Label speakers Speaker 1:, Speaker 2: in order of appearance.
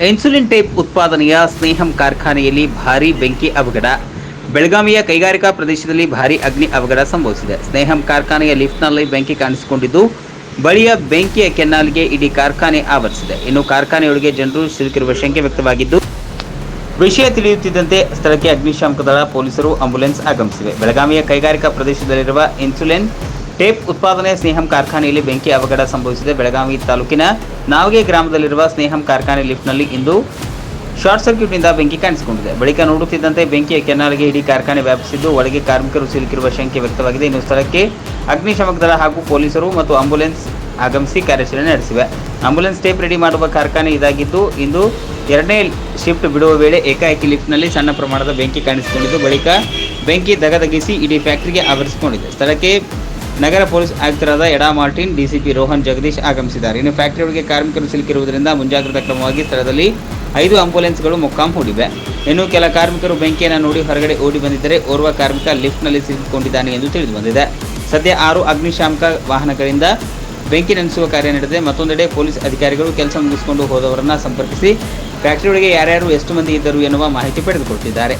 Speaker 1: Insulin tape ಉತ್ಪಾದನೆಯ ಸ್ನೇಹಂ ಕಾರ್ಖಾನೆಯಲ್ಲಿ ಭಾರೀ ಬೆಂಕಿ ಅವಘಡ. ಬೆಳಗಾವಿಯ ಕೈಗಾರಿಕಾ ಪ್ರದೇಶದಲ್ಲಿ ಭಾರೀ ಅಗ್ನಿ ಅವಘಡ ಸಂಭವಿಸಿದೆ. ಸ್ನೇಹಂ ಕಾರ್ಖಾನೆಯ ಲಿಫ್ಟ್ನಲ್ಲಿ ಬೆಂಕಿ ಕಾಣಿಸಿಕೊಂಡಿದ್ದು, ಬಳಿಯ ಬೆಂಕಿಯ ಕೆನ್ನಾಲಿಗೆ ಇಡೀ ಕಾರ್ಖಾನೆ ಆವರಿಸಿದೆ. ಇನ್ನು ಕಾರ್ಖಾನೆಯೊಳಗೆ ಜನರು ಸಿಲುಕಿರುವ ಶಂಕೆ ವ್ಯಕ್ತವಾಗಿದ್ದು, ವಿಷಯ ತಿಳಿಯುತ್ತಿದ್ದಂತೆ ಸ್ಥಳಕ್ಕೆ ಅಗ್ನಿಶಾಮಕ ದಳ, ಪೊಲೀಸರು, ಆಂಬ್ಯುಲೆನ್ಸ್ ಆಗಮಿಸಿವೆ. ಬೆಳಗಾವಿಯ ಕೈಗಾರಿಕಾ ಪ್ರದೇಶದಲ್ಲಿರುವ ಇನ್ಸುಲಿನ್ ಟೇಪ್ ಉತ್ಪಾದನೆ ಸ್ನೇಹಂ ಕಾರ್ಖಾನೆಯಲ್ಲಿ ಬೆಂಕಿ ಅವಘಡ ಸಂಭವಿಸಿದೆ. ಬೆಳಗಾವಿ ತಾಲೂಕಿನ ನಾವಗೆ ಗ್ರಾಮದಲ್ಲಿರುವ ಸ್ನೇಹಂ ಕಾರ್ಖಾನೆ ಲಿಫ್ಟ್ನಲ್ಲಿ ಇಂದು ಶಾರ್ಟ್ ಸರ್ಕ್ಯೂಟ್ನಿಂದ ಬೆಂಕಿ ಕಾಣಿಸಿಕೊಂಡಿದೆ. ಬಳಿಕ ನೋಡುತ್ತಿದ್ದಂತೆ ಬೆಂಕಿಯ ಕೆನ್ನಾಲಿಗೆ ಇಡೀ ಕಾರ್ಖಾನೆ ವ್ಯಾಪಿಸಿದ್ದು, ಒಳಗೆ ಕಾರ್ಮಿಕರು ಸಿಲುಕಿರುವ ಶಂಕೆ ವ್ಯಕ್ತವಾಗಿದೆ. ಇನ್ನು ಸ್ಥಳಕ್ಕೆ ಅಗ್ನಿಶಾಮಕ ದಳ ಹಾಗೂ ಪೊಲೀಸರು ಮತ್ತು ಆಂಬ್ಯುಲೆನ್ಸ್ ಆಗಮಿಸಿ ಕಾರ್ಯಾಚರಣೆ ನಡೆಸಿವೆ. ಆಂಬ್ಯುಲೆನ್ಸ್ ಟೇಪ್ ರೆಡಿ ಮಾಡುವ ಕಾರ್ಖಾನೆ ಇದಾಗಿದ್ದು, ಇಂದು ಎರಡನೇ ಶಿಫ್ಟ್ ಬಿಡುವ ವೇಳೆ ಏಕಾಏಕಿ ಲಿಫ್ಟ್ನಲ್ಲಿ ಸಣ್ಣ ಪ್ರಮಾಣದ ಬೆಂಕಿ ಕಾಣಿಸಿಕೊಂಡಿದ್ದು, ಬಳಿಕ ಬೆಂಕಿ ದಗದಗಿಸಿ ಇಡೀ ಫ್ಯಾಕ್ಟರಿಗೆ ಆವರಿಸಿಕೊಂಡಿದೆ. ಸ್ಥಳಕ್ಕೆ ನಗರ ಪೊಲೀಸ್ ಆಯುಕ್ತರಾದ ಎಡಾ ಮಾರ್ಟಿನ್, ಡಿಸಿಪಿ ರೋಹನ್ ಜಗದೀಶ್ ಆಗಮಿಸಿದ್ದಾರೆ. ಇನ್ನು ಫ್ಯಾಕ್ಟರಿಯೊಳಗೆ ಕಾರ್ಮಿಕರು ಸಿಲುಕಿರುವುದರಿಂದ ಮುಂಜಾಗ್ರತಾ ಕ್ರಮವಾಗಿ ಸ್ಥಳದಲ್ಲಿ 5 ಆಂಬ್ಯುಲೆನ್ಸ್ಗಳು ಮೊಕ್ಕಾಂ ಹೂಡಿವೆ. ಇನ್ನು ಕೆಲ ಕಾರ್ಮಿಕರು ಬೆಂಕಿಯನ್ನು ನೋಡಿ ಹೊರಗಡೆ ಓಡಿ ಬಂದಿದ್ದರೆ, ಓರ್ವ ಕಾರ್ಮಿಕ ಲಿಫ್ಟ್ನಲ್ಲಿ ಸಿಲುಕಿಕೊಂಡಿದ್ದಾನೆ ಎಂದು ತಿಳಿದು ಬಂದಿದೆ. ಸದ್ಯ 6 ಅಗ್ನಿಶಾಮಕ ವಾಹನಗಳಿಂದ ಬೆಂಕಿ ನಂದಿಸುವ ಕಾರ್ಯ ನಡೆದಿದೆ. ಮತ್ತೊಂದೆಡೆ ಪೊಲೀಸ್ ಅಧಿಕಾರಿಗಳು ಕೆಲಸ ಮುಗಿಸಿಕೊಂಡು ಹೋದವರನ್ನು ಸಂಪರ್ಕಿಸಿ ಫ್ಯಾಕ್ಟರಿಯೊಳಗೆ ಯಾರ್ಯಾರು ಎಷ್ಟು ಮಂದಿ ಇದ್ದರು ಎನ್ನುವ ಮಾಹಿತಿ ಪಡೆದುಕೊಟ್ಟಿದ್ದಾರೆ.